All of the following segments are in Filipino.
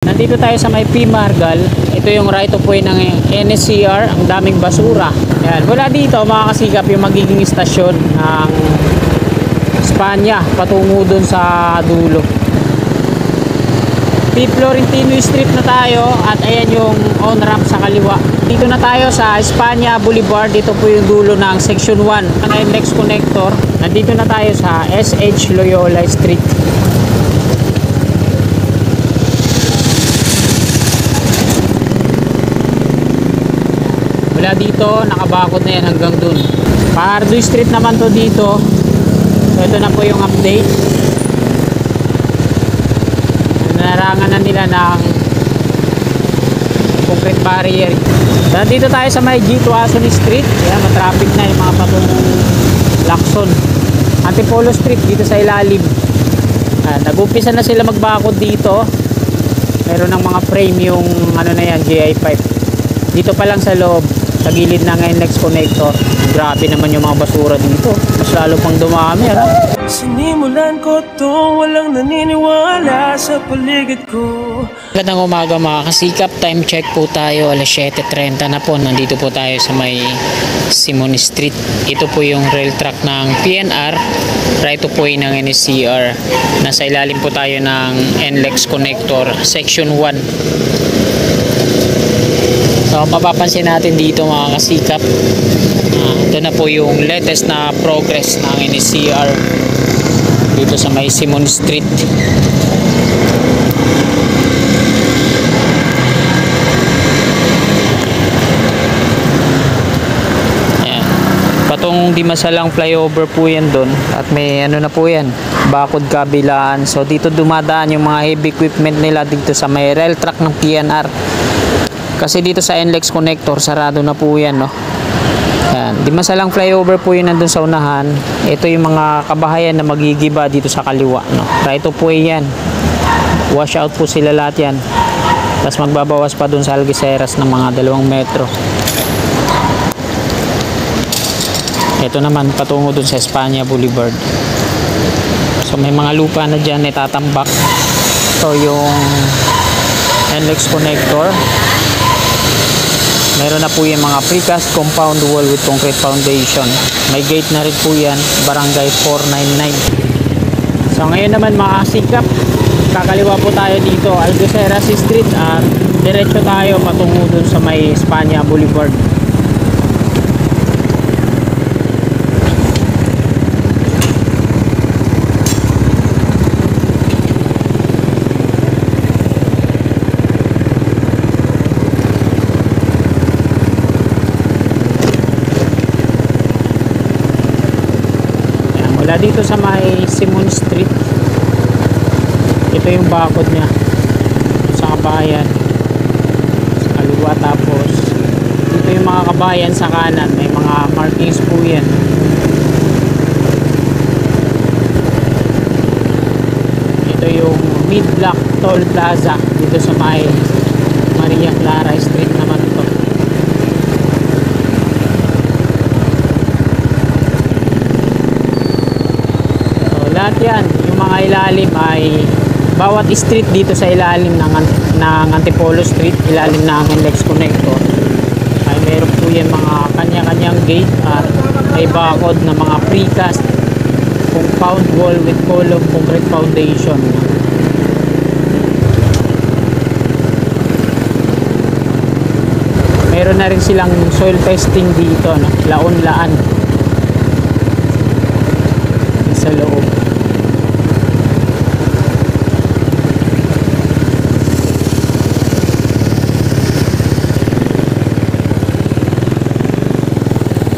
Nandito tayo sa may P. Margal. Ito yung right of way ng NSCR. Ang daming basura. Yan. Mula dito mga kasikap yung magiging istasyon ng Espanya patungo dun sa dulo. P. Florentino Street na tayo at ayan yung on-ramp sa kaliwa. Dito na tayo sa Espanya Boulevard. Dito po yung dulo ng Section 1 ng NLEX Connector. Nandito na tayo sa SH Loyola Street. Mula dito nakabakod na yan hanggang dun. Pardo Street naman to dito. So ito na po yung update. Narangan na nila ng concrete barrier. Dito tayo sa may G. Tuason Street. Ayan, matraffic na yung mga patungong Lacson. Antipolo Street dito sa ilalim. Nag-umpisa na sila magbakod dito. Meron ng mga frame yung ano na yan, GI5. Dito pa lang sa loob, sa gilid ng NLEX Connector. Grabe naman yung mga basura dito. Mas lalo pang dumami, ano? Sinimulan ko to, walang naniniwala sa paligid ko. Magandang umaga mga kasikap. Time check po tayo. Alas 7:30 na po. Nandito po tayo sa may Simon Street. Ito po yung rail track ng PNR. Right of way ng NSCR. Nasa ilalim po tayo ng NLEX Connector Section 1. So mapapansin natin dito mga kasikap, ito na po yung latest na progress ng NSCR dito sa may Simon Street. Ayan. Patong Dimasalang flyover po yan doon at may ano na po yan, bakod kabilaan. So dito dumadaan yung mga heavy equipment nila dito sa may rail track ng PNR. Kasi dito sa NLEX Connector, sarado na po yan, no? Yan. Dimasalang flyover po yun nandun sa unahan. Ito yung mga kabahayan na magigiba dito sa kaliwa, no? Right of way yan. Wash out po sila lahat yan. Tapos magbabawas pa dun sa Algeciras ng mga 2 metro. Ito naman, patungo dun sa Espanya Boulevard. So may mga lupa na dyan, itatambak. Ito yung NLEX Connector. Meron na po yung mga precast compound wall with concrete foundation. May gate na rin po yan, barangay 499. So ngayon naman mga kasikap, kakaliwa po tayo dito, Algeciras Street at diretso tayo patungo dun sa may Espanya Boulevard. Dito sa may Simon Street, ito yung bakod niya sa kabayan sa kaliwa, tapos dito yung mga kabayan sa kanan, may mga markings po yan. Ito yung Mid-Block Toll Plaza dito sa may Maria Clara Street naman ito. Lahat yan, yung mga ilalim ay bawat street dito sa ilalim ng Antipolo Street, ilalim ng NLEX Connector ay meron po yan mga kanya-kanyang gate at may bakod na mga precast compound wall with column concrete foundation. Meron na rin silang soil testing dito, no? Laon-laan sa loob.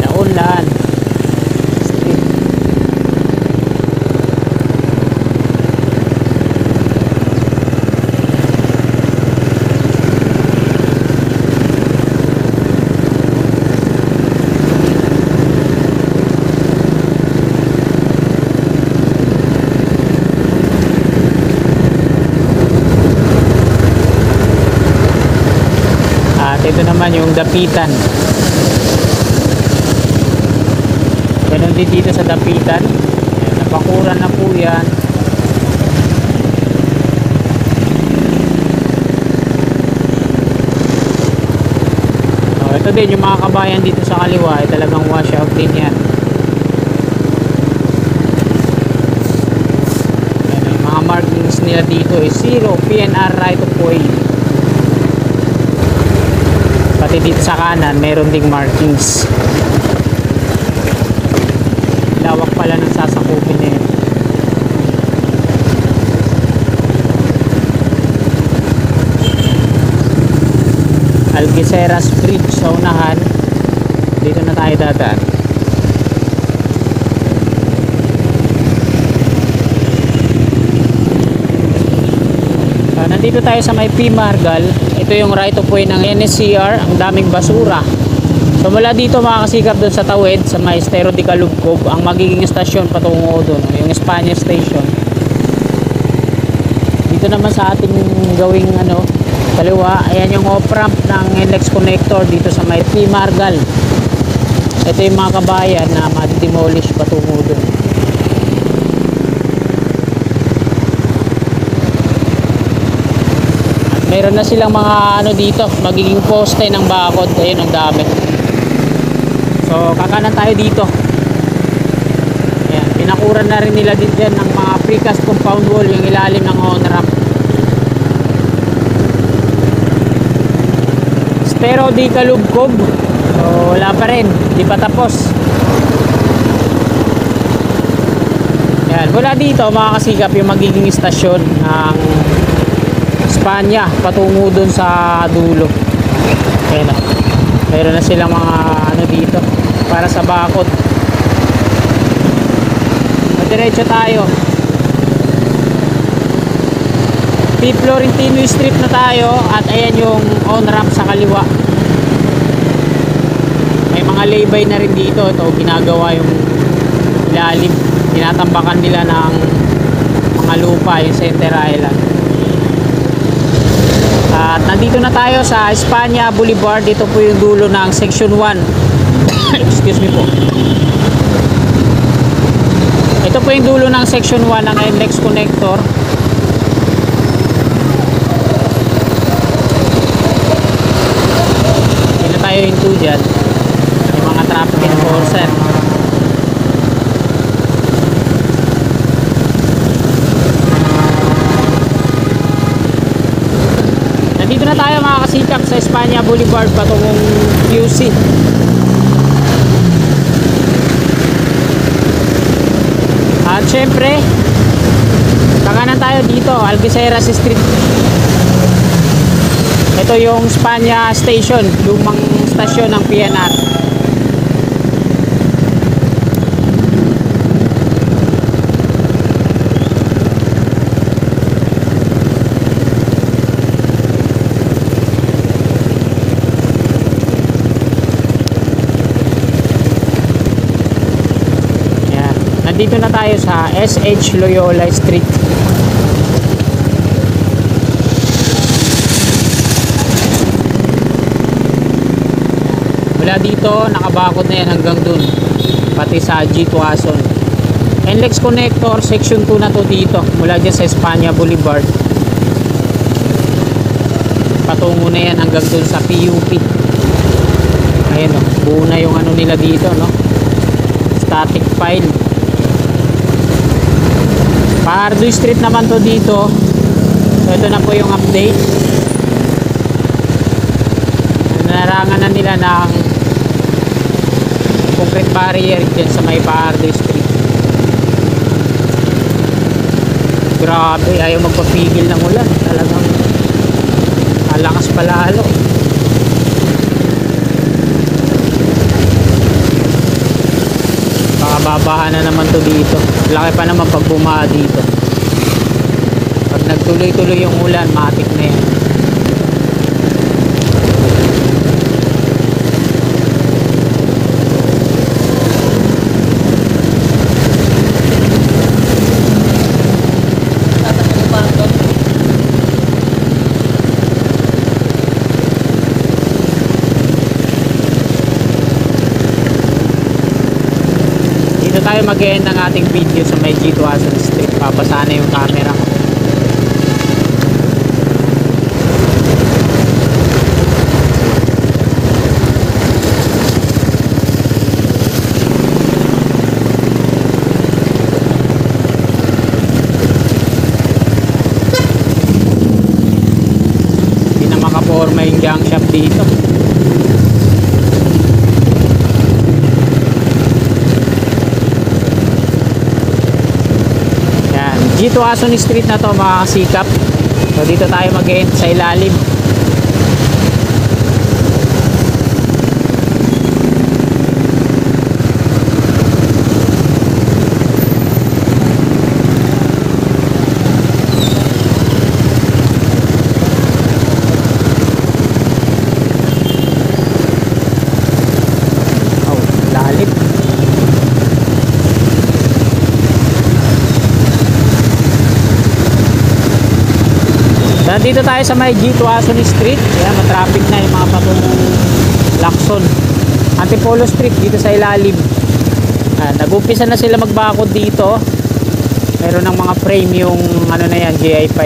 Laon-laan street. Ito naman yung Dapitan. Ganon din dito sa Dapitan. Napakuran na po yan. Ito din yung mga kabayan dito sa kaliwa ay talagang washout din yan. Ayan, yung mga markings nila dito is 0 PNR right of way. Pati dito sa kanan meron ding markings. Lawak pala ng sasakupin na yun. Algeciras Bridge sa unahan. Dito na tayo dadaan. Nandito tayo sa may P. Margal. Ito yung right of way ng NSCR. Ang daming basura. So mula dito makakasikap doon sa tawid sa may Estero de Calubcob ang magiging stasyon patungo doon, yung Espanya Station. Dito naman sa ating gawing kaliwa, ayan yung off-ramp ng NLEX connector dito sa may P. Margal. Ito yung mga kabayan na ma-demolish patungo doon. At meron na silang mga dito, magiging poste ng bakod. Ayun, ang dami. So kakanan tayo dito. Ayan, pinakuran na rin nila din dyan ng mga precast compound wall yung ilalim ng on-ramp. Estero de Calubcob. So wala pa rin, di pa tapos. Ayan, wala dito makakasikap yung magiging istasyon ng Espanya patungo dun sa dulo. Ayan, meron na silang mga dito para sa bakod. Diretso tayo. P. Florentino Street na tayo at ayan yung on-ramp sa kaliwa. May mga laybay na rin dito. Ito ginagawa yung ilalim. Tinatambakan nila ng mga lupa yung Center Island. At nandito na tayo sa Espanya Boulevard. Dito po yung dulo ng Section 1. Excuse me po. Ito po yung dulo ng Section 1 ng NLEX connector. Hindi na tayo into dyan. Yung mga traffic enforcer. Nandito na tayo makakasikap sa Espanya Boulevard patungong QC. At syempre kakanan tayo dito, Algeciras Street. Ito yung Espanya Station, lumang stasyon ng PNR. Nandito na tayo sa SH Loyola Street. Mula dito nakabakod na yan hanggang dun, pati sa G. Tuason. NLEX connector section 2 na to dito, mula dyan sa Espanya Boulevard patungo na yan hanggang dun sa PUP. Ayan buo na yung nila dito, static file. Pardo Street naman to dito. So ito na po yung update. Narangan na nila ng concrete barrier dyan sa may Pardo Street. Grabe, ayaw magpapigil ng ulan. Talagang malakas palalo. Baka babahan na naman to dito. Laki pa naman pag bumaha dito. Pag nagtuloy-tuloy yung ulan, matik na yan. Dito tayo mag-end ng ating video sa may G. Tuason Street. Papasana yung camera ko. may junk shop dito. Yan, G2 Ason Street na to mga kasikap. So dito tayo mag-end sa ilalim. Nandito tayo sa may G2 Ason Street. Ayan, matraffic na yung mga patungong Lacson. Antipolo Street dito sa ilalim. Nag-umpisa na sila magbakod dito. Meron ng mga frame yung ano na yan, GI5.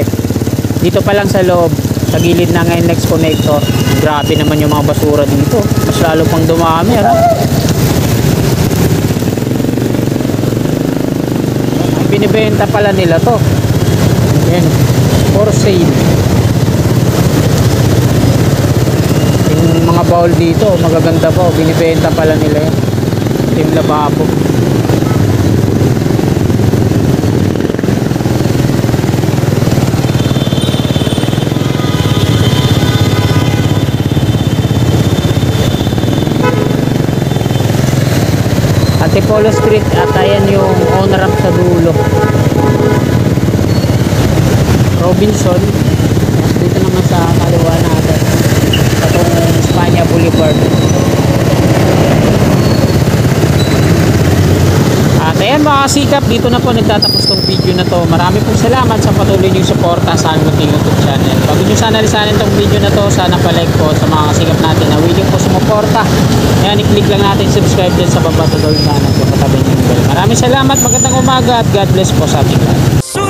Dito pa lang sa loob, sa gilid na ngayon next connector. Grabe naman yung mga basura dito. Mas lalo pang dumami. Ano? Ang binibenta pala nila to. Ayan, for sale. Yung mga bowl dito magaganda po, binibenta pala nila yan. Yung lababo. Antipolo Street at ayan yung on-ramp sa dulo. Robinson, dito naman sa kaliwa natin patong Espanya Boulevard. At ayan mga kasikap, dito na po nagtatapos tong video na to. Marami pong salamat sa patuloy niyong suporta sa ating YouTube channel. Bago nyo sana lisanin tong video na to, sana palike po sa mga kasikap natin na willing po sumuporta. Ayan, i-click lang natin subscribe din sa baba sa gawin na sa katabi ng bell. Maraming salamat, magandang umaga at God bless po sa ating lahat.